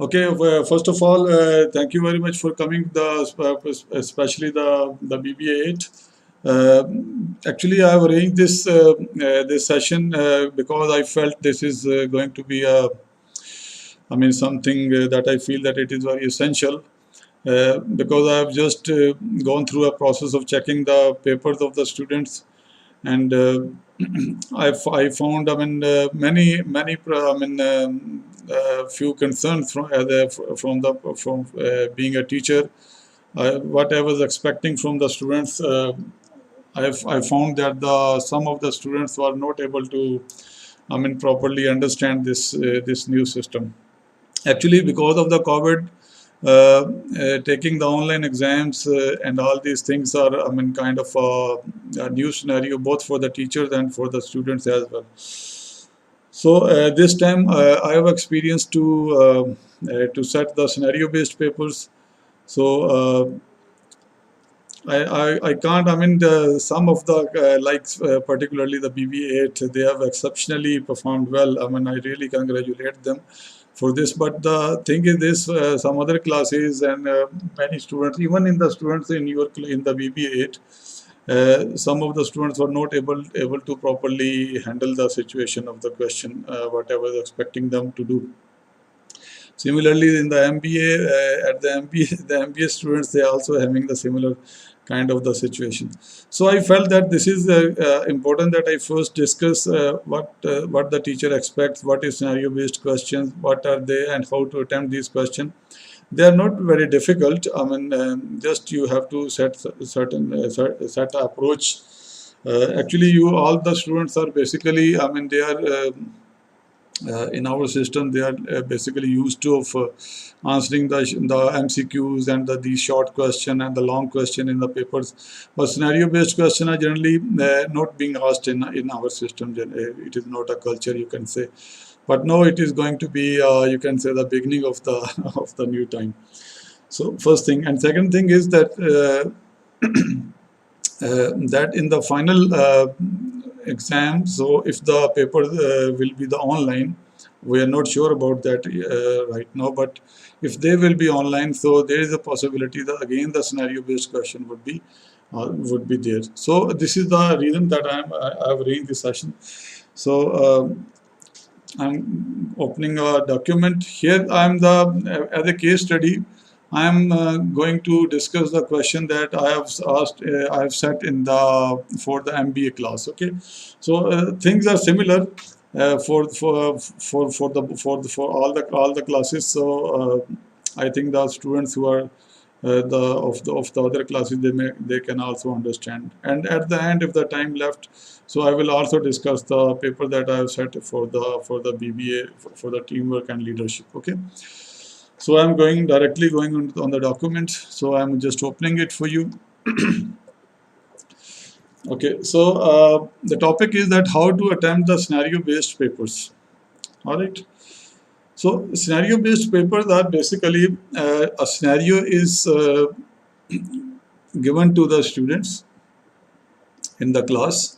Okay, first of all, thank you very much for coming, especially the BBA 8. Actually, I have arranged this session because I felt this is going to be something that I feel that it is very essential because I have just gone through a process of checking the papers of the students, and I found few concerns from being a teacher. What I was expecting from the students, I found that the some of the students were not able to properly understand this new system. Actually, because of the COVID, taking the online exams and all these things are, kind of a new scenario both for the teachers and for the students as well. So this time I have experienced to set the scenario-based papers. So I can't. Some of the particularly the BB8, they have exceptionally performed well. I really congratulate them for this. But the thing is, this some other classes and many students, even in the students in the BB8, some of the students were not able to properly handle the situation of the question, what I was expecting them to do. Similarly, in the MBA, at the MBA, the MBA students, they are also having the similar kind of the situation. So I felt that this is important that I first discuss what the teacher expects, what is scenario-based questions, what are they, and how to attempt these questions. They are not very difficult. Just you have to set approach. Actually, you all the students are basically, they are. In our system, they are basically used to of answering the MCQs and the short question and the long question in the papers. But scenario-based questions are generally not being asked in our system. It is not a culture, you can say. But now it is going to be, you can say, the beginning of the of the new time. So first thing, and second thing is that that in the final exam, so if the paper will be the online, we are not sure about that right now, but if they will be online, so there is a possibility that again the scenario based question would be there. So this is the reason that I have arranged this session. So I'm opening a document here. I'm the as a case study, I'm going to discuss the question that I have asked. I have set in the for the MBA class. Okay, so things are similar for all the classes. So I think the students who are the other classes, they can also understand. And at the end, if the time left, so I will also discuss the paper that I have set for the BBA for the teamwork and leadership. Okay. So I'm directly going on the document. So I'm just opening it for you. Okay, so the topic is that how to attempt the scenario-based papers. All right. So scenario-based papers are basically a scenario is given to the students in the class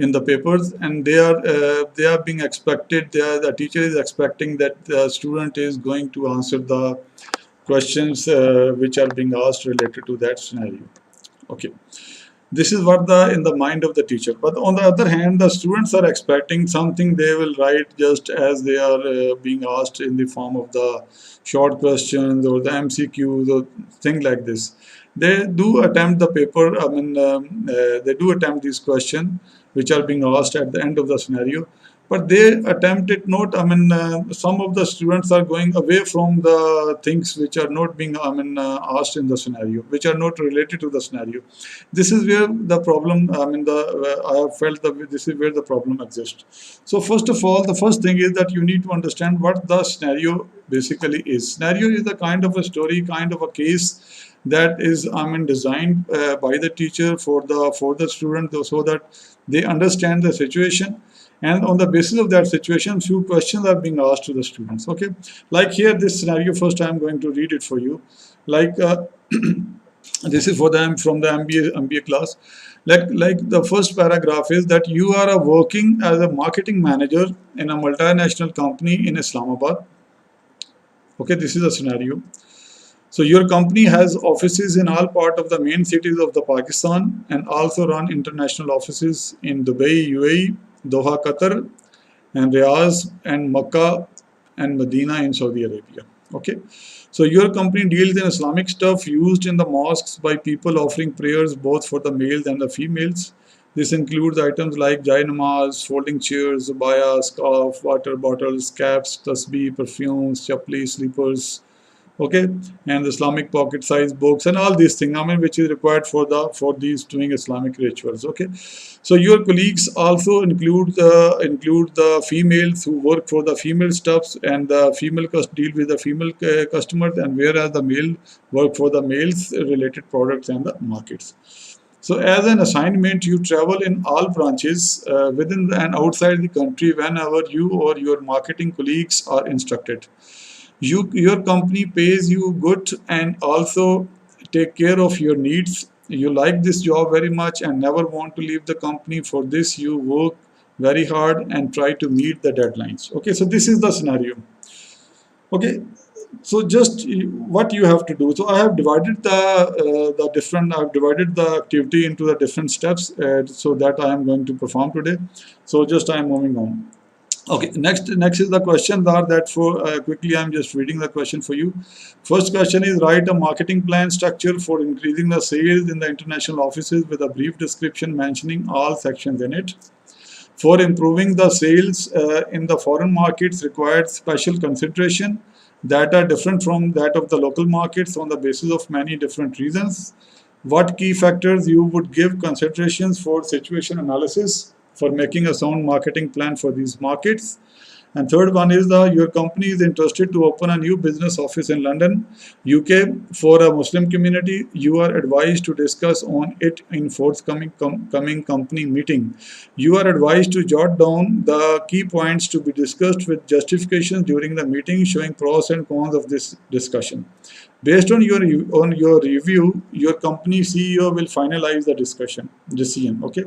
in the papers, and they are being expected. The teacher is expecting that the student is going to answer the questions which are being asked related to that scenario. Okay, this is what the in the mind of the teacher. But on the other hand, the students are expecting something they will write just as they are being asked in the form of the short questions or the MCQs or things like this. They do attempt the paper. They do attempt these questions which are being asked at the end of the scenario, but they attempt it not. Some of the students are going away from the things which are not being asked in the scenario, which are not related to the scenario. This is where the problem, I have felt that this is where the problem exists. So first of all, the first thing is that you need to understand what the scenario basically is. Scenario is a kind of a story, kind of a case that is designed by the teacher for the student, so that they understand the situation, and on the basis of that situation, few questions are being asked to the students. Okay, like here, this scenario, first I'm going to read it for you. Like this is for them from the MBA class. Like the first paragraph is that you are working as a marketing manager in a multinational company in Islamabad. Okay, this is a scenario. So your company has offices in all part of the main cities of the Pakistan and also run international offices in Dubai, UAE, Doha, Qatar, and Riyadh and Makkah and Medina in Saudi Arabia. Okay, so your company deals in Islamic stuff used in the mosques by people offering prayers both for the males and the females. This includes items like jai namaz, folding chairs, abaya, scarf, water bottles, caps, tasbih, perfumes, chapli, slippers, okay, and Islamic pocket size books and all these things, I mean, which is required for these doing Islamic rituals. Okay, so your colleagues also include the females who work for the female stuffs, and the female deal with the female customers, and whereas the male work for the males related products and the markets. So, as an assignment, you travel in all branches within and outside the country whenever you or your marketing colleagues are instructed. Your company pays you good and also take care of your needs. You like this job very much and never want to leave the company. For this, you work very hard and try to meet the deadlines. Okay, so this is the scenario. Okay, so just what you have to do. So I have divided the different. I've divided the activity into the different steps so that I am going to perform today. So just I am moving on. Okay, next is the questions are that for quickly I'm just reading the question for you. First question is write a marketing plan structure for increasing the sales in the international offices with a brief description mentioning all sections in it. For improving the sales in the foreign markets required special consideration that are different from that of the local markets on the basis of many different reasons. What key factors you would give considerations for situation analysis for making a sound marketing plan for these markets? And third one is your company is interested to open a new business office in London, UK for a Muslim community. You are advised to discuss on it in forthcoming coming company meeting. You are advised to jot down the key points to be discussed with justifications during the meeting, showing pros and cons of this discussion. Based on your review, your company CEO will finalize the decision. Okay.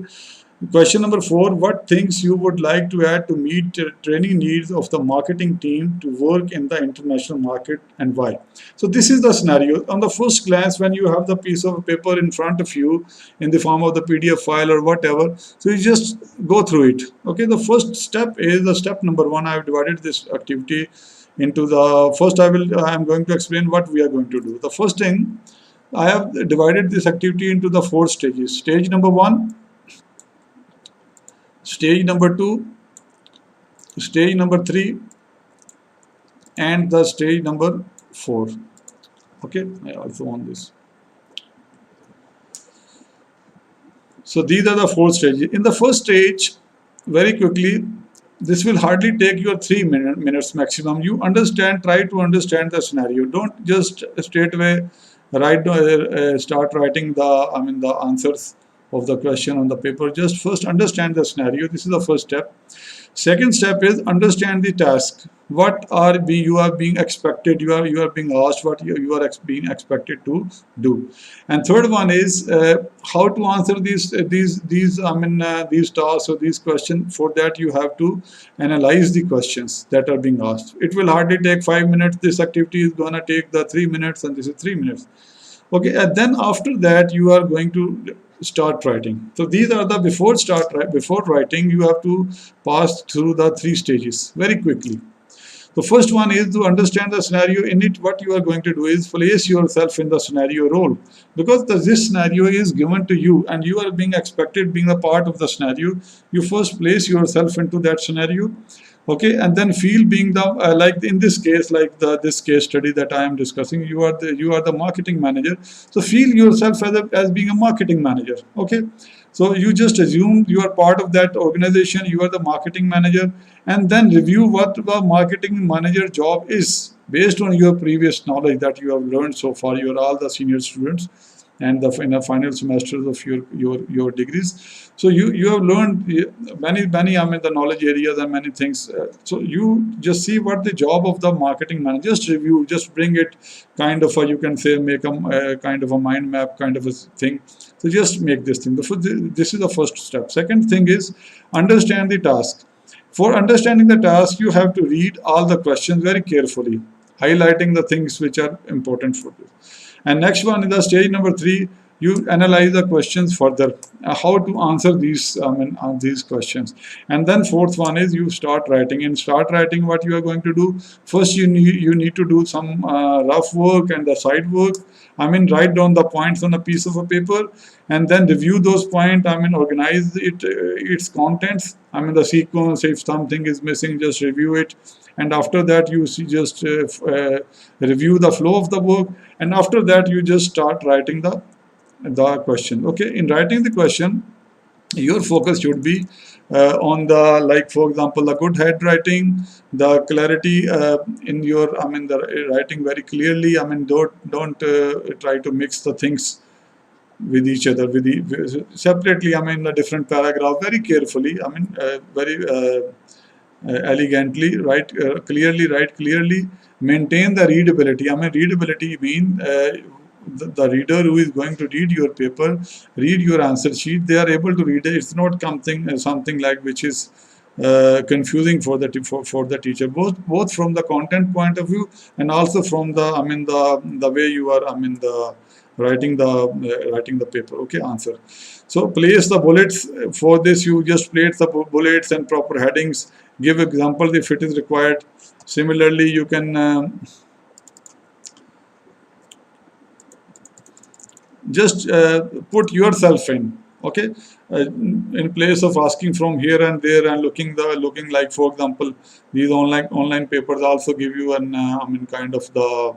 Question number 4, what things you would like to add to meet training needs of the marketing team to work in the international market and why? So this is the scenario. On the first glance, when you have the piece of paper in front of you in the form of the PDF file or whatever, so you just go through it. Okay, the first step is the step number 1. I have divided this activity into the first. I am going to explain what we are going to do. The first thing, I have divided this activity into the 4 stages. Stage number 1, stage number 2, stage number 3, and the stage number 4. Okay, I also want this. So these are the 4 stages. In the first stage, very quickly, this will hardly take you 3 minutes maximum. You try to understand the scenario. Don't just straight away start writing the answers of the question on the paper. Just first understand the scenario. This is the first step. Second step is understand the task. What you are being expected? You are being asked what you are being expected to do. And third one is how to answer these tasks or these questions. For that you have to analyze the questions that are being asked. It will hardly take 5 minutes. This activity is gonna take the 3 minutes, and this is 3 minutes. Okay, and then after that you are going to start writing. So these are the before writing you have to pass through the 3 stages very quickly. The first one is to understand the scenario. In it, what you are going to do is place yourself in the scenario role, because this scenario is given to you and you are being expected being a part of the scenario. You first place yourself into that scenario. Okay, and then feel being the like in this case, like this case study that I am discussing, you are the marketing manager. So feel yourself as being a marketing manager. Okay, so you just assume you are part of that organization, you are the marketing manager, and then review what the marketing manager job is based on your previous knowledge that you have learned so far. You are all the senior students and in the final semesters of your degrees. So you have learned many the knowledge areas and many things. So you just see what the job of the marketing manager. Just review, just bring it kind of you can say make a kind of a mind map kind of a thing. So just make this thing. This is the first step. Second thing is understand the task. For understanding the task, you have to read all the questions very carefully. highlighting the things which are important for you. And next one is the stage number 3. You analyze the questions further, how to answer these questions. And then fourth one is you start writing. In start writing, what you are going to do first, you need to do some rough work and the side work. Write down the points on a piece of a paper, and then review those points. Organize its contents. The sequence. If something is missing, just review it. And after that, you just review the flow of the work. And after that, you just start writing the question. Okay, in writing the question, your focus should be on the, like for example, the good handwriting, the clarity in your the writing very clearly. Don't try to mix the things with each other, separately. The different paragraph very carefully. Very elegantly. Write clearly. Maintain the readability. Readability mean the reader who is going to read your paper, read your answer sheet, they are able to read it. It's not something like which is confusing for the teacher, both from the content point of view and also from the way you are the writing the paper. Okay, answer. So place the bullets. For this, you just place the bullets and proper headings. Give example if it is required. Similarly, you can just put yourself in. Okay, in place of asking from here and there and looking like, for example, these online papers also give you an kind of the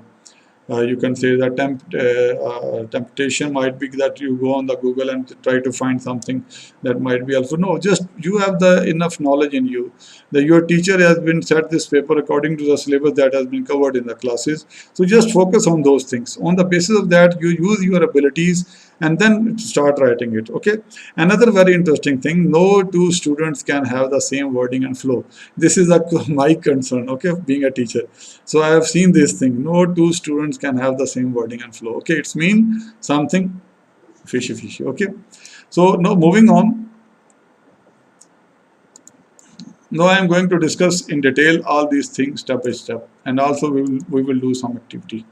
you can say the temptation might be that you go on the Google and try to find something that might be also. No, just you have the enough knowledge in you that your teacher has been set this paper according to the syllabus that has been covered in the classes. So just focus on those things. On the basis of that, you use your abilities and then start writing it. Okay, another very interesting thing, no two students can have the same wording and flow. This is my concern, okay, being a teacher. So I have seen this thing, no two students can have the same wording and flow. Okay, it's mean something fishy. Okay, so now moving on. Now I am going to discuss in detail all these things step by step, and also we will do some activity.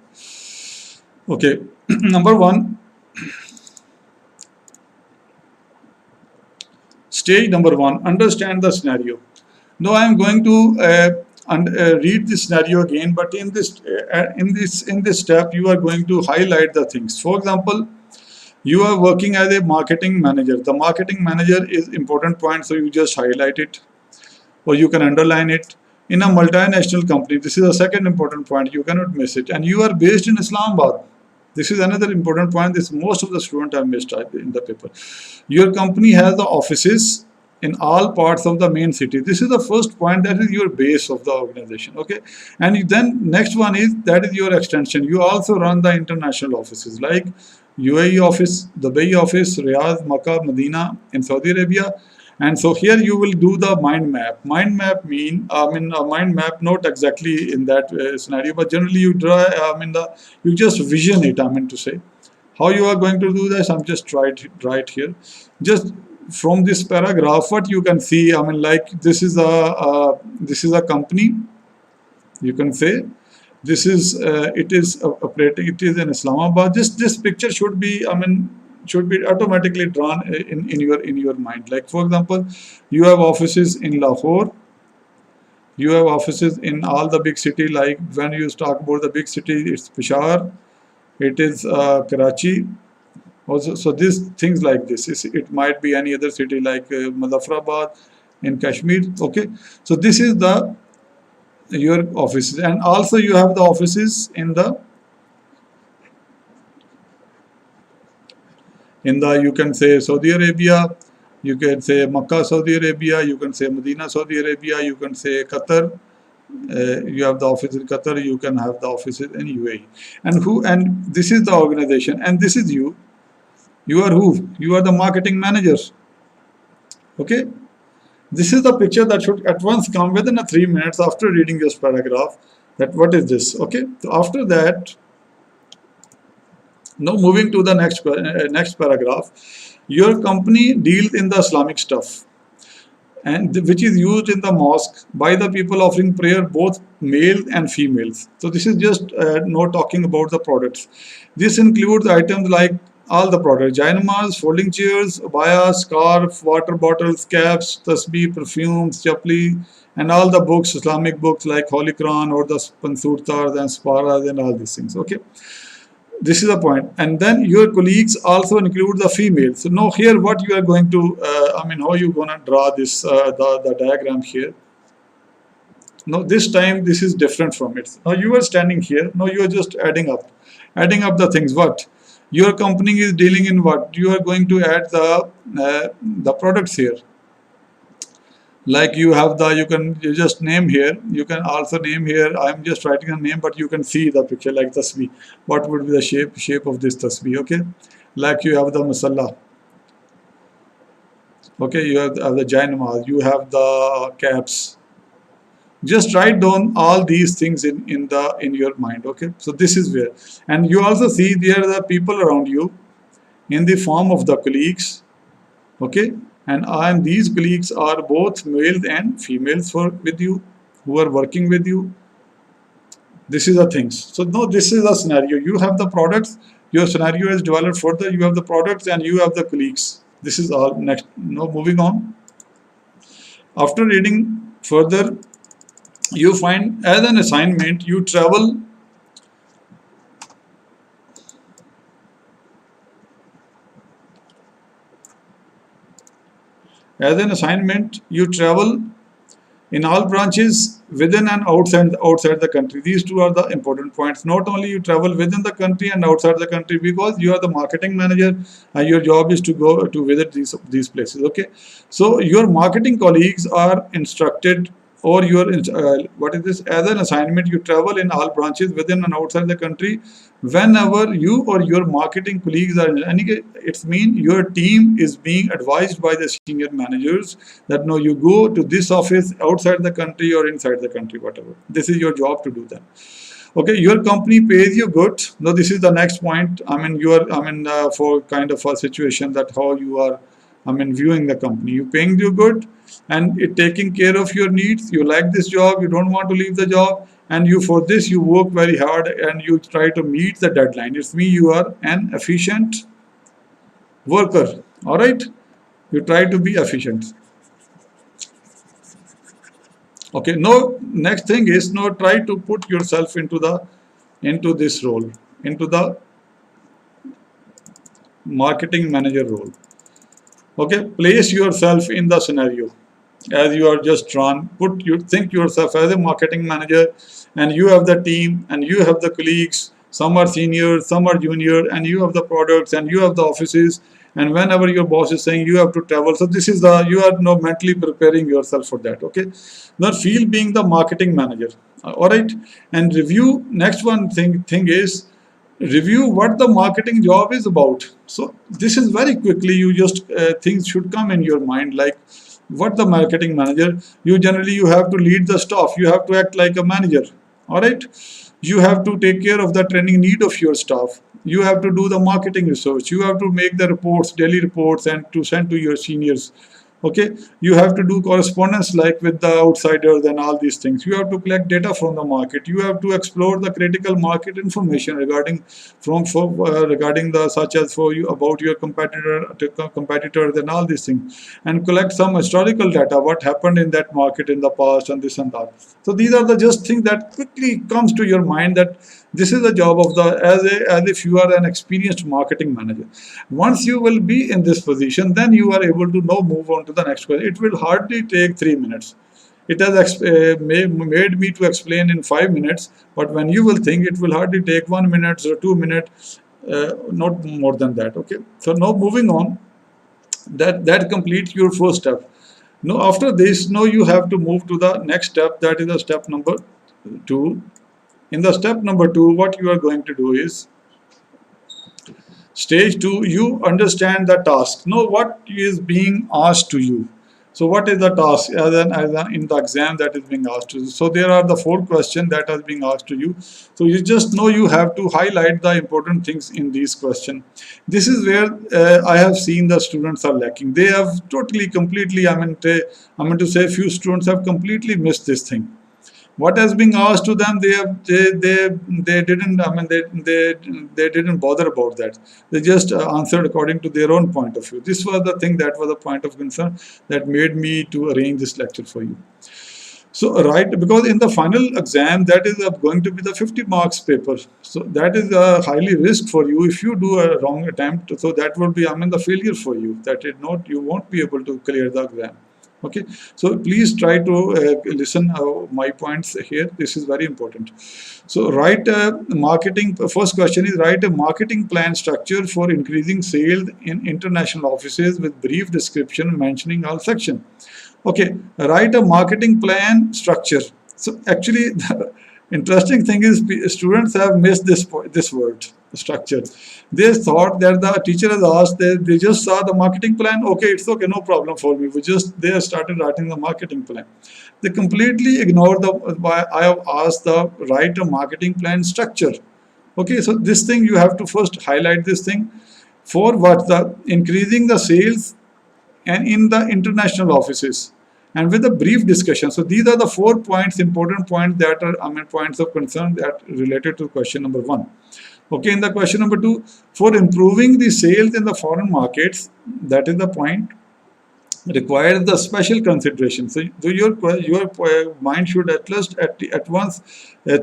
Okay, number 1, stage number 1, understand the scenario. Now I am going to read the scenario again, but in this step you are going to highlight the things. For example, you are working as a marketing manager. The marketing manager is important point, so you just highlight it, or you can underline it. In a multinational company, this is a second important point, you cannot miss it. And you are based in Islamabad. This is another important point. This most of the students have missed in the paper. Your company has the offices in all parts of the main city. This is the first point, that is your base of the organization. Okay, and then next one is that is your extension. You also run the international offices like UAE office, Dubai office, Riyadh, Makkah, Medina in Saudi Arabia. And so here you will do the mind map. Mind map mean mind map not exactly in that scenario, but generally you draw. You just vision it. To say how you are going to do this. I'm just right here. Just from this paragraph, what you can see. Like this is a company. You can say this is it is operating. It is in Islamabad. This picture should be. Should be automatically drawn in your mind. Like for example, you have offices in Lahore, you have offices in all the big city. Like when you talk about the big city, it's Peshawar, it is Karachi. Also, so these things like this, it might be any other city like Muzaffarabad in Kashmir. Okay, so this is your offices, and also you have the offices in the you can say Saudi Arabia, you can say Makkah, Saudi Arabia, you can say Medina, Saudi Arabia, you can say Qatar. You have the office in Qatar, you can have the offices in UAE. And this is the organization, and this is you. You are who? You are the marketing managers. Okay? This is the picture that should at once come within 3 minutes after reading this paragraph. That what is this? Okay? So after that, now moving to the next paragraph, your company deals in the Islamic stuff. and which is used in the mosque by the people offering prayer, both male and females. So this is just not talking about the products. This includes items like all the products: jainamas, folding chairs, abaya, scarf, water bottles, caps, tasbih, perfumes, chapli, and all the books, Islamic books like Holy Quran or the Pansurtas and Sparas and all these things. Okay, this is the point. And then your colleagues also include the females. So now here what you are going to how you going to draw this the diagram here. Now this time this is different from it. Now you are standing here. Now you are just adding up the things. What your company is dealing in, what you are going to add the products here. Like you have the, you just name here, you can also name here, I'm just writing a name, but you can see the picture like tasbih. What would be the shape of this tasbih? Okay, like you have the masala, okay, you have the jainamaz, you have the caps. Just write down all these things in your mind. Okay, so this is where, and you also see there are the people around you in the form of the colleagues. Okay, and these colleagues are both males and females with you, who are working with you. This is the things. So now this is the scenario. You have the products, your scenario is developed further, you have the products and you have the colleagues. This is all. Next, now moving on. After reading further, you find as an assignment you travel in all branches within and outside the country. These two are the important points. Not only you travel within the country and outside the country, because you are the marketing manager and your job is to go to visit these places. Okay, so your marketing colleagues are instructed, or your what is this, as an assignment you travel in all branches within and outside the country whenever you or your marketing colleagues are in any case. It's mean your team is being advised by the senior managers that no, you go to this office outside the country or inside the country, whatever. This is your job to do that. Okay, your company pays you good. Now this is the next point. For kind of a situation that how you are viewing the company. You paying you good and it taking care of your needs. You like this job, you don't want to leave the job, and you for this you work very hard and you try to meet the deadline. It's me, you are an efficient worker. All right, you try to be efficient. Okay, now next thing is, now try to put yourself into this role, into the marketing manager role. Okay, place yourself in the scenario as you are just drawn. Think yourself as a marketing manager, and you have the team and you have the colleagues. Some are senior, some are junior, and you have the products and you have the offices. And whenever your boss is saying you have to travel, so this is you are now mentally preparing yourself for that. Okay, now feel being the marketing manager. All right, and review. Next one thing is review what the marketing job is about. So this is very quickly, you just things should come in your mind, like what the marketing manager, you have to lead the staff, you have to act like a manager. All right, you have to take care of the training need of your staff, you have to do the marketing research, you have to make the reports, daily reports, and to send to your seniors. Okay, you have to do correspondence like with the outsiders and all these things. You have to collect data from the market, you have to explore the critical market information regarding the such as for you about your competitors and all these things, and collect some historical data, what happened in that market in the past, and this and that. So these are the just things that quickly comes to your mind, that this is the job of as if you are an experienced marketing manager. Once you will be in this position, then you are able to now move on to the next question. It will hardly take 3 minutes. It has made me to explain in 5 minutes, but when you will think, it will hardly take 1 minute or 2 minutes, not more than that. Okay, so now moving on, that completes your first step. Now after this, now you have to move to the next step, that is the step number 2. In the step number 2, what you are going to do is, stage 2, you understand the task. Now what is being asked to you? So what is the task in the exam that is being asked to you? So there are the 4 questions that are being asked to you. So you just know you have to highlight the important things in these questions. This is where I have seen the students are lacking. They have totally, completely, I mean to say few students have completely missed this thing. What has been asked to them, they didn't, they didn't bother about that. They just answered according to their own point of view. This was the thing that was a point of concern that made me to arrange this lecture for you. So right, because in the final exam, that is going to be the 50 marks paper. So that is a highly risk for you. If you do a wrong attempt, so that will be, the failure for you. That is not, you won't be able to clear the exam. Okay, so please try to listen my points here. This is very important. So write marketing. First question is, write a marketing plan structure for increasing sales in international offices with brief description mentioning all section. Okay, write a marketing plan structure. So actually, the interesting thing is students have missed this word, structure. They thought that the teacher has asked, they just saw the marketing plan. Okay, it's okay, no problem for me. They started writing the marketing plan. They completely ignored why I have asked the write a marketing plan structure. Okay, so this thing you have to first highlight this thing for what, the increasing the sales and in the international offices and with a brief discussion. So these are the 4 points, important points that are, points of concern that related to question number 1. Okay, in the question number 2, for improving the sales in the foreign markets, that is the point, requires the special consideration. So your mind should at once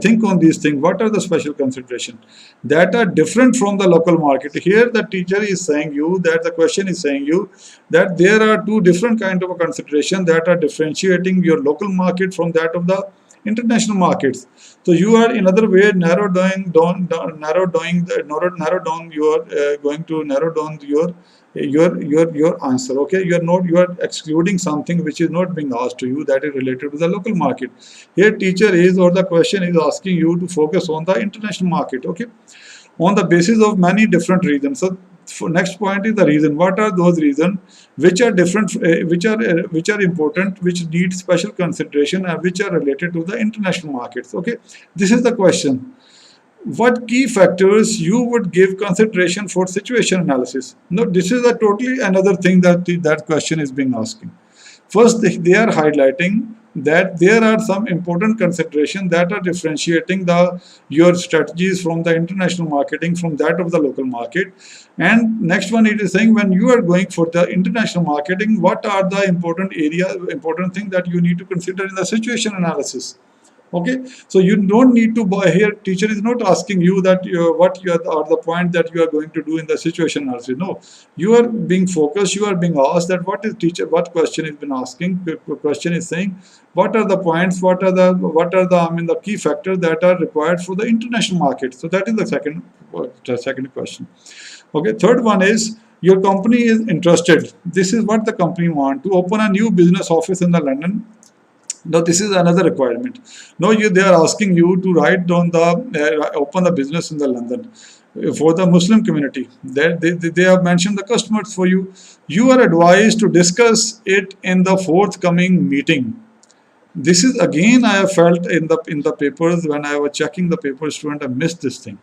think on these things. What are the special consideration that are different from the local market? Here the teacher is saying you that the question is saying you that there are 2 different kind of a consideration that are differentiating your local market from that of the international markets. So you are, in other way, narrow down. You are going to narrow down your answer. Okay, you are excluding something which is not being asked to you, that is related to the local market. Here teacher is, or the question is asking you to focus on the international market. Okay, on the basis of many different reasons. So next point is the reason. What are those reasons which are different, which are important, which need special consideration, and which are related to the international markets? Okay, this is the question. What key factors you would give consideration for situation analysis? No, this is a totally another thing that question is being asking. First, they are highlighting that there are some important considerations that are differentiating your strategies from the international marketing from that of the local market. And next one, it is saying when you are going for the international marketing, what are the important things that you need to consider in the situation analysis? Okay, so you don't need to buy here. Teacher is not asking you that are the point that you are going to do in the situation analysis. No, you are being focused. You are being asked that what what question has been asking. The question is saying what are the points, what are the key factors that are required for the international market. So that is the second question. Okay, third one is your company is interested. This is what the company want to open a new business office in the London. Now this is another requirement. Now they are asking you to write down open the business in the London for the Muslim community. They have mentioned the customers for you. You are advised to discuss it in the forthcoming meeting. This is again, I have felt in the papers when I was checking the paper, student, I missed this thing.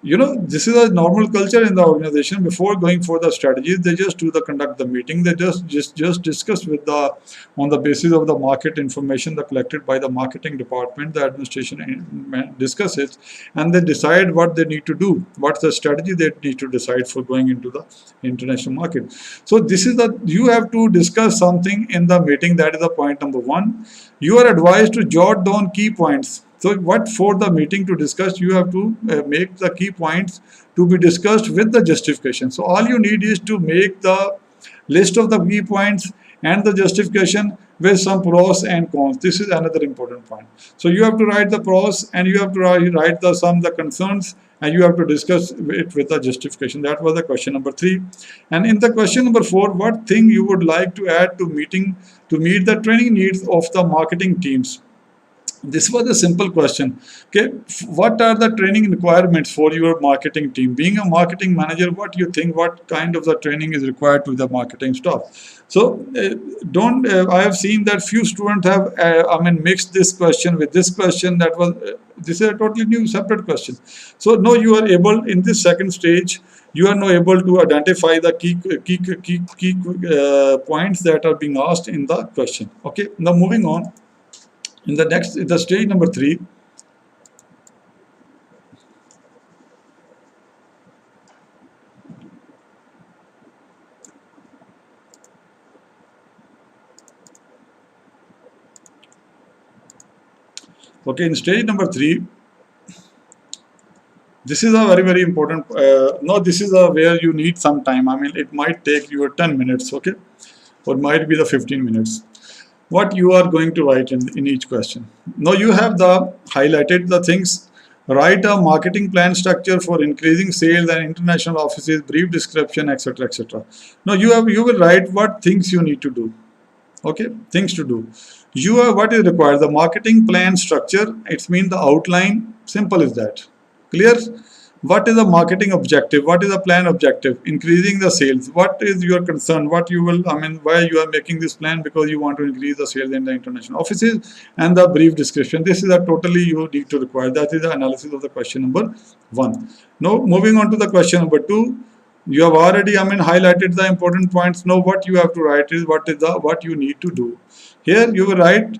This is a normal culture in the organization. Before going for the strategies, they just conduct the meeting. They just discuss on the basis of the market information collected by the marketing department. The administration discuss it, and they decide what they need to do. What's the strategy they need to decide for going into the international market. So this is you have to discuss something in the meeting. That is the point number 1. You are advised to jot down key points. So what for the meeting to discuss, you have to make the key points to be discussed with the justification. So all you need is to make the list of the key points and the justification with some pros and cons. This is another important point. So you have to write the pros and you have to write the concerns, and you have to discuss it with the justification. That was the question number 3. And in the question number 4, what thing you would like to add to meet the training needs of the marketing teams? This was a simple question. Okay, what are the training requirements for your marketing team? Being a marketing manager, what do you think? What kind of the training is required to the marketing staff? So, don't. I have seen that few students have, mixed this question with this question. That was this is a totally new separate question. So, no, you are able in this second stage. You are now able to identify the key points that are being asked in the question. Okay, now moving on. In the stage number 3, okay, in stage number 3, this is a very important. No, this is a where you need some time. I mean, it might take you 10 minutes, okay, or might be the 15 minutes. What you are going to write in each question. Now you have the highlighted the things. Write a marketing plan structure for increasing sales and international offices, brief description, etc., etc. Now you will write what things you need to do. Okay, things to do. You are what is required. The marketing plan structure. It's mean the outline. Simple is that. Clear? What is the marketing objective? What is the plan objective? Increasing the sales. What is your concern? What you will, why you are making this plan? Because you want to increase the sales in the international offices, and the brief description. This is a totally you need to require. That is the analysis of the question number 1. Now, moving on to the question number 2. You have already, highlighted the important points. Now, what you have to write is what you need to do. Here, you will write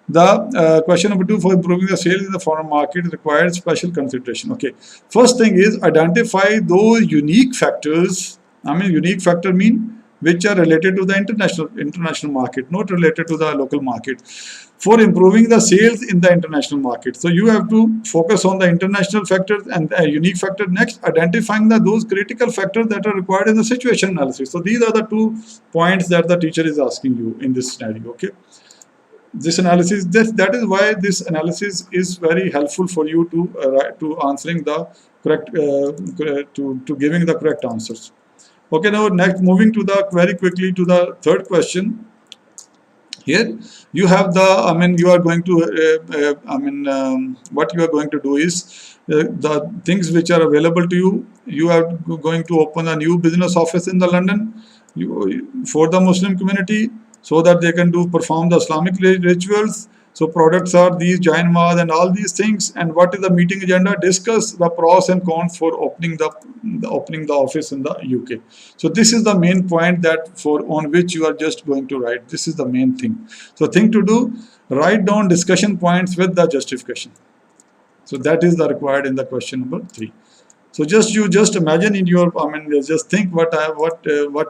the question number 2, for improving the sales in the foreign market requires special consideration. Okay, first thing is identify those unique factors. Unique factor mean which are related to the international market, not related to the local market, for improving the sales in the international market. So you have to focus on the international factors and unique factor. Next, identifying those critical factors that are required in the situation analysis. So these are the 2 points that the teacher is asking you in this scenario. Okay, this analysis, that is why this analysis is very helpful for you to answering the correct to giving the correct answers. Okay, now next, moving to the very quickly to the third question. Here you have the, you are going to, what you are going to do is the things which are available to you. You are going to open a new business office in the London for the Muslim community, so that they can perform the Islamic rituals. So products are these Jain Maz and all these things. And what is the meeting agenda? Discuss the pros and cons for opening the office in the UK. So this is the main point that on which you are just going to write. This is the main thing. So thing to do, write down discussion points with the justification. So that is the required in the question number 3. So you just imagine in your, just think what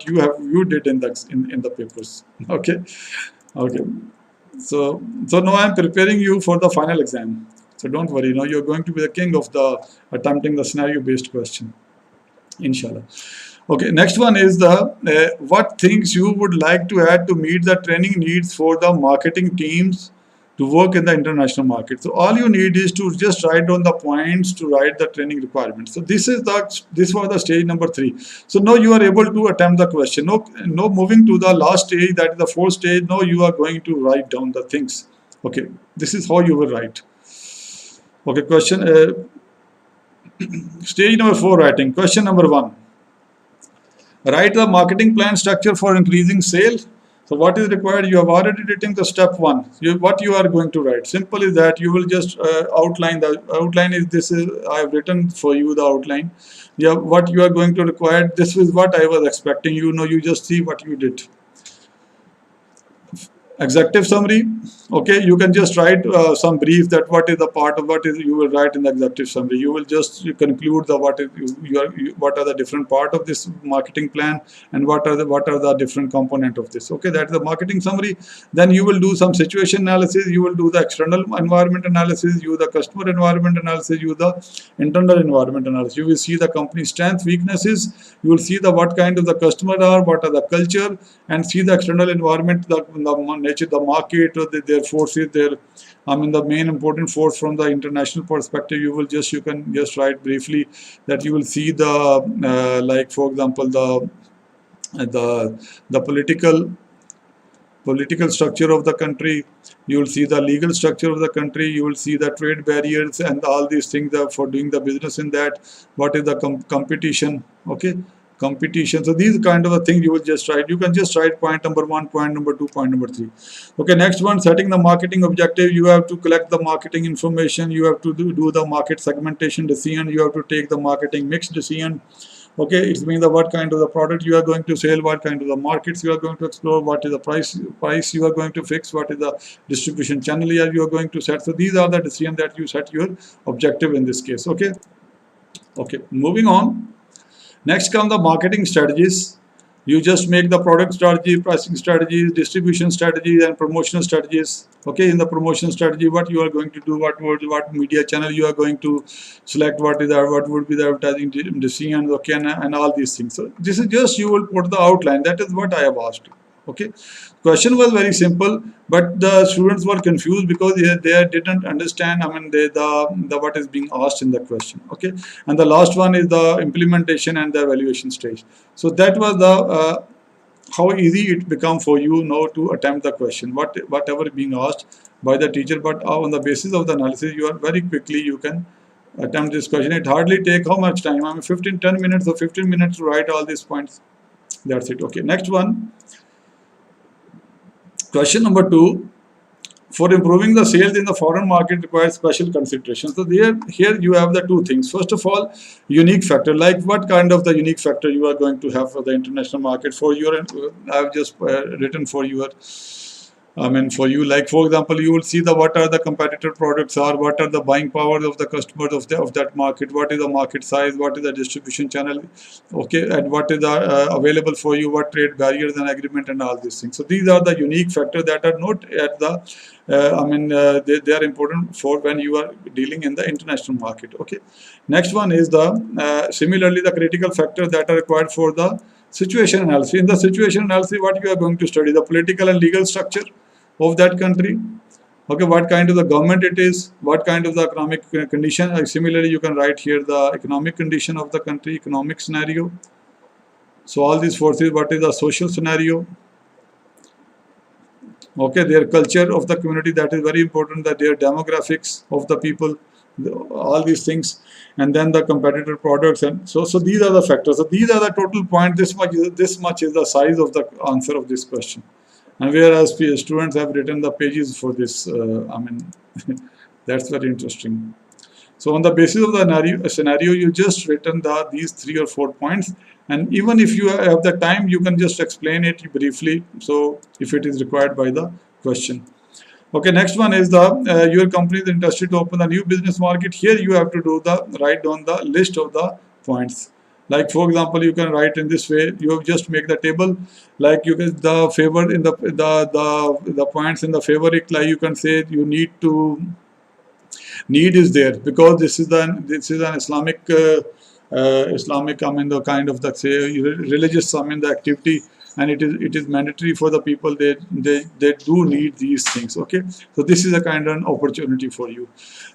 you did in the papers. Okay, okay. So now I am preparing you for the final exam. So don't worry. Now you're going to be the king of the attempting the scenario-based question, inshallah. Okay. Next one is the what things you would like to add to meet the training needs for the marketing teams to work in the international market. So all you need is to just write down the points to write the training requirements. So this was the stage number 3. So now you are able to attempt the question. No, moving to the last stage, that is the 4th stage. Now you are going to write down the things. Okay, this is how you will write. Okay, question stage number 4, writing. Question number 1. Write the marketing plan structure for increasing sales. So what is required? You have already written the step 1. What you are going to write? Simple is that you will just outline. The outline is this. I have written for you the outline. Yeah, what you are going to require. This is what I was expecting. You just see what you did. Executive summary. Okay, you can just write some brief that what is the part of what is you will write in the executive summary. You will just conclude the what are the different part of this marketing plan and what are the different component of this. Okay, that's the marketing summary. Then you will do some situation analysis. You will do the external environment analysis. You the customer environment analysis. You the internal environment analysis. You will see the company strength, weaknesses. You will see the what kind of the customer are, what are the culture, and see the external environment, the nature, the market, their forces, the main important force from the international perspective. You can just write briefly that you will see the like for example the political political structure of the country, you will see the legal structure of the country, you will see the trade barriers and all these things for doing the business in that, what is the competition, okay, competition. So these kind of a thing you will just write. You can just write point number 1, point number 2, point number 3. Okay, next one, setting the marketing objective. You have to collect the marketing information, you have to do the market segmentation decision, you have to take the marketing mix decision. Okay, it means what kind of the product you are going to sell, what kind of the markets you are going to explore, what is the price you are going to fix, what is the distribution channel you are going to set. So these are the decisions that you set your objective in this case. Okay, moving on. Next come the marketing strategies. You just make the product strategy, pricing strategies, distribution strategies, and promotional strategies. Okay, in the promotion strategy, what you are going to do, what media channel you are going to select, what would be the advertising decision, okay, and all these things. So this is just you will put the outline. That is what I have asked. Okay, question was very simple, but the students were confused because they didn't understand. I mean, the what is being asked in the question. Okay, and the last one is the implementation and the evaluation stage. So that was the how easy it become for you now to attempt the question, whatever being asked by the teacher. But on the basis of the analysis, you are very quickly you can attempt this question. It hardly take how much time? I mean, 10 minutes or 15 minutes to write all these points. That's it. Okay, next one. Question number 2, for improving the sales in the foreign market requires special consideration. So here you have the two things. First of all, unique factor, like what kind of the unique factor you are going to have for the international market. For your, I have just written for your, I mean for you, like for example, you will see the what are the competitor products are, what are the buying power of the customers of that market, what is the market size, what is the distribution channel, okay, and what is the available for you, what trade barriers and agreement and all these things. So these are the unique factors that are not at the they are important for when you are dealing in the international market. Okay, next one is the similarly the critical factors that are required for the situation analysis. In the situation analysis, what you are going to study, the political and legal structure of that country, okay, what kind of the government it is, what kind of the economic condition. Similarly, you can write here the economic condition of the country, economic scenario. So all these forces, what is the social scenario, okay, their culture of the community, that is very important, that their demographics of the people, all these things, and then the competitor products. And so these are the factors. So these are the total point. This much is the size of the answer of this question. And whereas students have written the pages for this, I mean, that's very interesting. So on the basis of the scenario, you just written these 3 or 4 points. And even if you have the time, you can just explain it briefly. So if it is required by the question. Okay, next one is the your company is interested to open a new business market. Here you have to write down the list of the points. Like for example, you can write in this way. You just make the table. Like you can the favor in the points in the favorite. Like you can say you need is there because this is an Islamic Islamic, I mean the kind of the say religious, I mean the activity, and it is mandatory for the people. They do need these things. Okay, so this is a kind of an opportunity for you.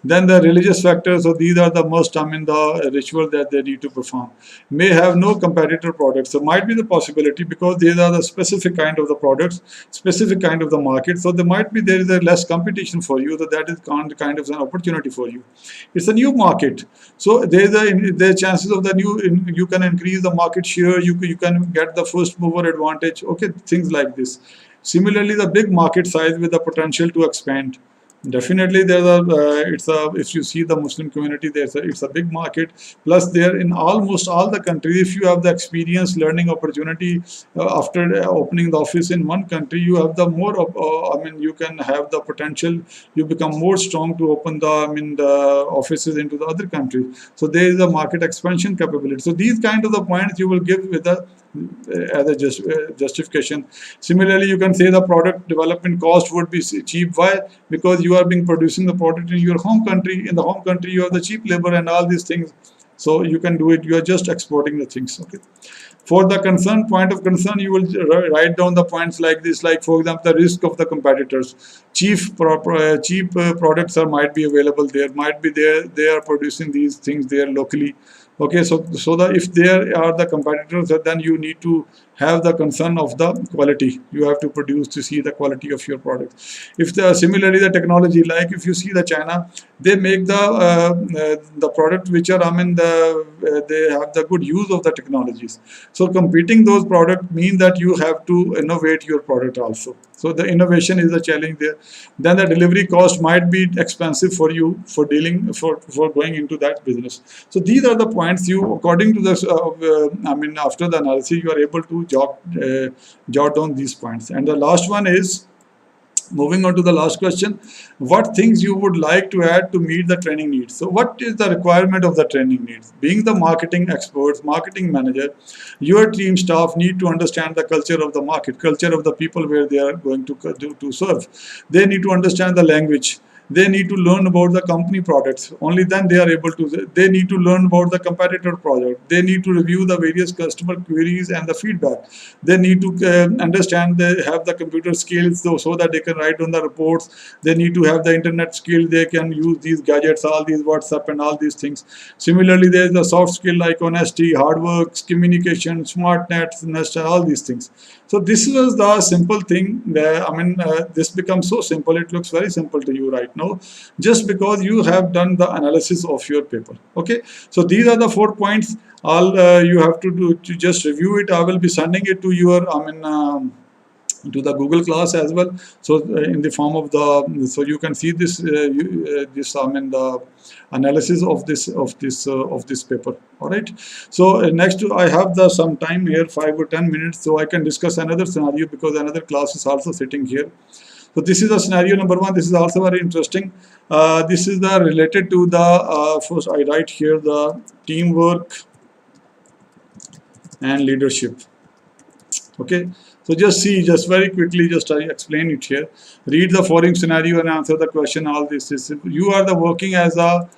Then the religious factors. So these are the most, I mean the ritual that they need to perform. May have no competitor products. So might be the possibility because these are the specific kind of the products, specific kind of the market. So there is a less competition for you. So that is kind of an opportunity for you. It's a new market. So there is chances of the new. You can increase the market share. You can get the first mover advantage. Okay, things like this. Similarly, the big market size with the potential to expand. Definitely, if you see the Muslim community, it's a big market. Plus, there in almost all the countries, if you have the experience, learning opportunity after opening the office in one country, you have the more. I mean, you can have the potential. You become more strong to open the offices into the other countries. So there is a market expansion capability. So these kind of the points you will give with the as a justification. Similarly, you can say the product development cost would be cheap. Why? Because you are producing the product in your home country. In the home country, you have the cheap labor and all these things. So you can do it. You are just exporting the things. Okay. For the point of concern, you will write down the points like this. Like for example, the risk of the competitors. Cheap products might be available there. Might be they are producing these things there locally. Okay, so that if there are the competitors, then you need to have the concern of the quality. You have to produce to see the quality of your product. If the similarly the technology, like if you see the China, they make the product which are, I mean, they have the good use of the technologies. So competing those products mean that you have to innovate your product also. So the innovation is a challenge there. Then the delivery cost might be expensive for you for dealing for going into that business. So these are the points you, according to the, I mean, after the analysis, you are able to jot down these points. And the last one is, moving on to the last question, what things you would like to add to meet the training needs? So what is the requirement of the training needs? Being the marketing experts, marketing manager, your team staff need to understand the culture of the market, culture of the people where they are going to serve. They need to understand the language. They need to learn about the company products. Only then they are able to, they need to learn about the competitor product. They need to review the various customer queries and the feedback. They need to understand, they have the computer skills so that they can write on the reports. They need to have the internet skill. They can use these gadgets, all these WhatsApp and all these things. Similarly, there is the soft skill like honesty, hard work, communication, smartness, all these things. So this was the simple thing. I mean, this becomes so simple. It looks very simple to you right now, just because you have done the analysis of your paper. Okay. So these are the 4 points. All you have to do to just review it. I will be sending it to your, I mean, to the Google class as well. So in the form of the, so you can see this, this, I mean, the analysis of this paper. All right. So next I have the some time here, 5 or 10 minutes, so I can discuss another scenario because another class is also sitting here. So this is the scenario number 1. This is also very interesting. This is the related to the first I write here the teamwork and leadership. Okay. So just see, just very quickly, just I explain it here. Read the following scenario and answer the question. All this is, you are the working as a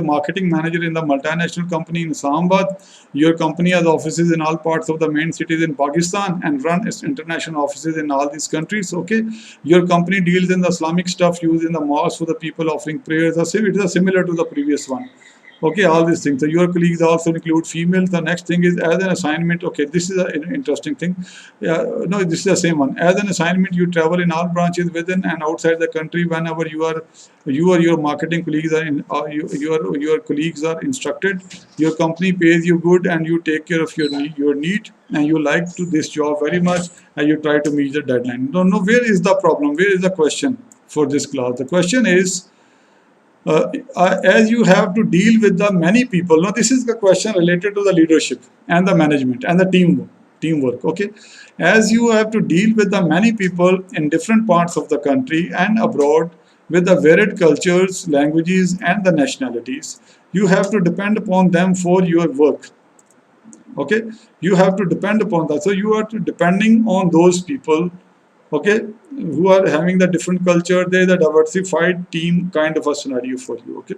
marketing manager in the multinational company in Islamabad. Your company has offices in all parts of the main cities in Pakistan and run its international offices in all these countries. Okay, your company deals in the Islamic stuff used in the mosque for the people offering prayers. It is similar to the previous one. Okay, all these things. So your colleagues also include females. The next thing is as an assignment. Okay, this is an interesting thing. No, this is the same one. As an assignment, you travel in all branches within and outside the country whenever you or your marketing colleagues are in, your colleagues are instructed. Your company pays you good and you take care of your need, and you like to this job very much and you try to meet the deadline. No, where is the problem? Where is the question for this class? The question is, as you have to deal with the many people. Now this is the question related to the leadership and the management and the teamwork. Okay, as you have to deal with the many people in different parts of the country and abroad with the varied cultures, languages and the nationalities, you have to depend upon them for your work. Okay, you have to depend upon that. So you are depending on those people, okay, who are having the different culture. There is a diversified team kind of a scenario for you. Okay,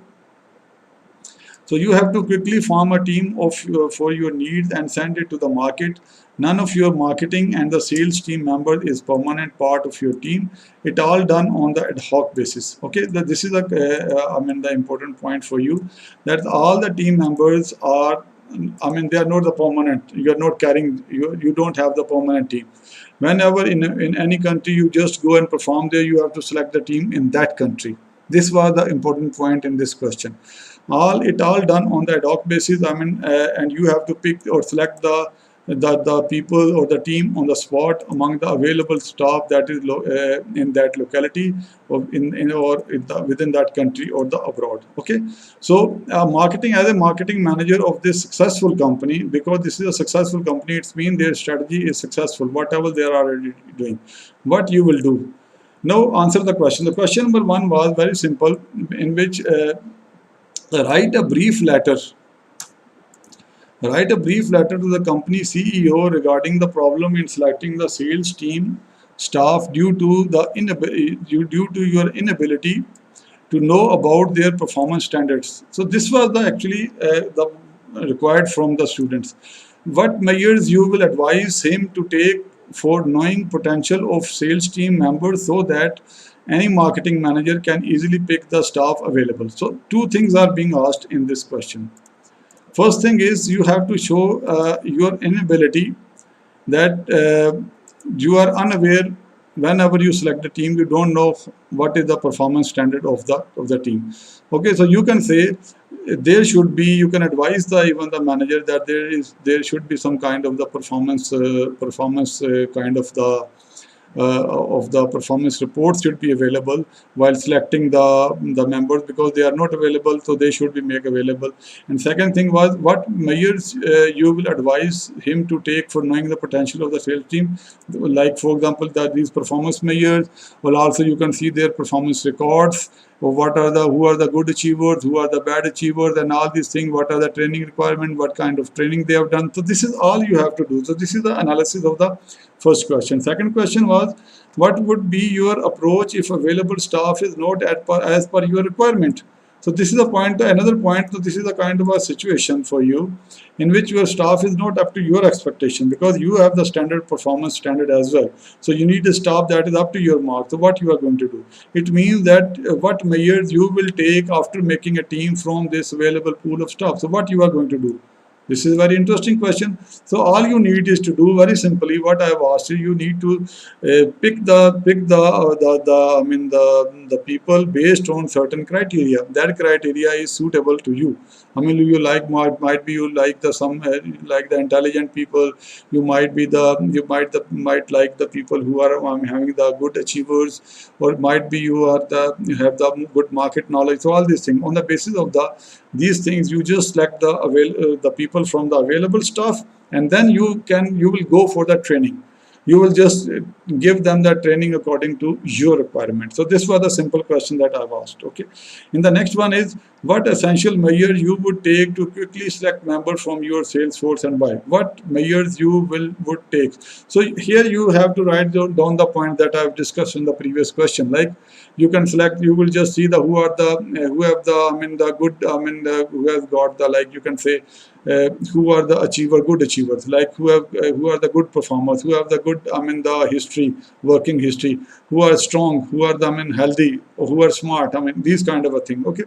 so you have to quickly form a team of for your needs and send it to the market. None of your marketing and the sales team member is permanent part of your team. It all done on the ad hoc basis. Okay, this is I mean, the important point for you, that all the team members are, I mean, they are not the permanent. You are not carrying, you don't have the permanent team. Whenever in any country you just go and perform there, you have to select the team in that country. This was the important point in this question. It all done on the ad hoc basis. I mean, and you have to pick or select the people or the team on the spot among the available staff that is in that locality or within that country or the abroad. Okay, so marketing, as a marketing manager of this successful company, because this is a successful company, it's mean their strategy is successful, whatever they are already doing. What you will do now? Answer the question. The question number 1 was very simple, in which write a brief letter. Write a brief letter to the company CEO regarding the problem in selecting the sales team staff due to your inability to know about their performance standards. So this was actually the required from the students. What measures you will advise him to take for knowing potential of sales team members so that any marketing manager can easily pick the staff available. So two things are being asked in this question. First thing is you have to show your inability, that you are unaware. Whenever you select the team, you don't know what is the performance standard of the team. Okay, so you can say there should be, you can advise the even the manager that there should be some kind of the performance kind of the performance reports should be available while selecting the members, because they are not available, so they should be made available. And second thing was what measures you will advise him to take for knowing the potential of the sales team, like for example that these performance measures. Well, also you can see their performance records, or who are the good achievers, who are the bad achievers, and all these things. What are the training requirements? What kind of training they have done? So this is all you have to do. So this is the analysis of the first question. Second question was, what would be your approach if available staff is not as per your requirement? So this is a point, another point. So this is a kind of a situation for you in which your staff is not up to your expectation, because you have the standard performance standard as well. So you need a staff that is up to your mark. So what you are going to do? It means that what measures you will take after making a team from this available pool of staff. So what you are going to do? This is a very interesting question. So all you need is to do very simply what I have asked you. You need to pick the people based on certain criteria. That criteria is suitable to you. I mean, you like might be you like like the intelligent people. You might might like the people who are having the good achievers, or might be you have the good market knowledge. So all these things, on the basis of these things, you just select the people from the available staff, and then you will go for the training. You will just give them the training according to your requirement. So this was a simple question that I've asked. Okay. In the next one is, what essential measures you would take to quickly select members from your sales force and why? What measures you would take? So here you have to write down the point that I've discussed in the previous question. Like you can select, you will just see who have the good, who has got the, like you can say, who are the good achievers, like who are the good performers, who have the good, the history, working history, who are strong, who are healthy, or who are smart. These kind of a thing. Okay,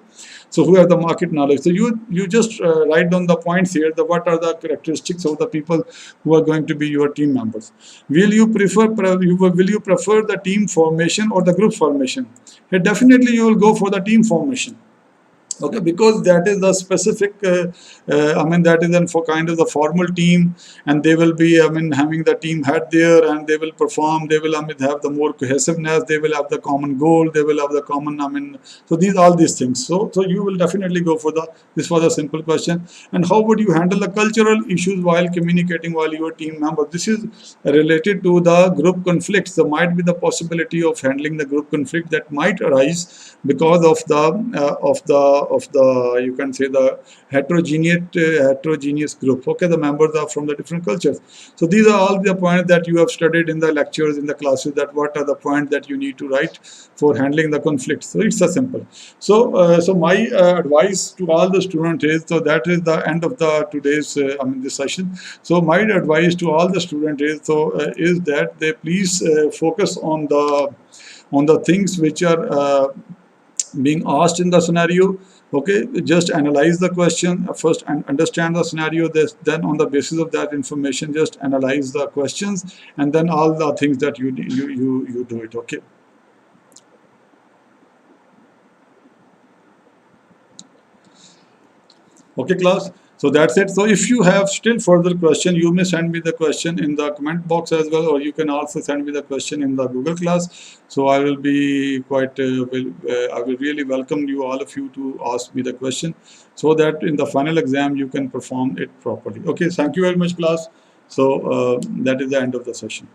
so who have the market knowledge. So you just write down the points here. What are the characteristics of the people who are going to be your team members? Will you prefer the team formation or the group formation? Here definitely you will go for the team formation. Okay, because that is the specific, that is then for kind of the formal team, and they will be, having the team head there, and they will perform, they will, have the more cohesiveness, they will have the common goal, they will have the common, so all these things. So you will definitely go for this was a simple question. And how would you handle the cultural issues while communicating while your team member? This is related to the group conflicts. There might be the possibility of handling the group conflict that might arise because of the you can say the heterogeneous group. Okay, the members are from the different cultures. So these are all the points that you have studied in the lectures, in the classes, that what are the points that you need to write for handling the conflict. So it's a simple. So my advice to all the students is, so that is the end of the today's this session. So my advice to all the students is that they please focus on the things which are being asked in the scenario. Okay, just analyze the question first and understand the scenario. Then on the basis of that information, just analyze the questions, and then all the things that you do it. Okay. Okay, class. So that's it. So if you have still further question, you may send me the question in the comment box as well, or you can also send me the question in the Google class. So I will be quite, I will really welcome you, all of you, to ask me the question, so that in the final exam you can perform it properly. Okay, thank you very much, class. So that is the end of the session.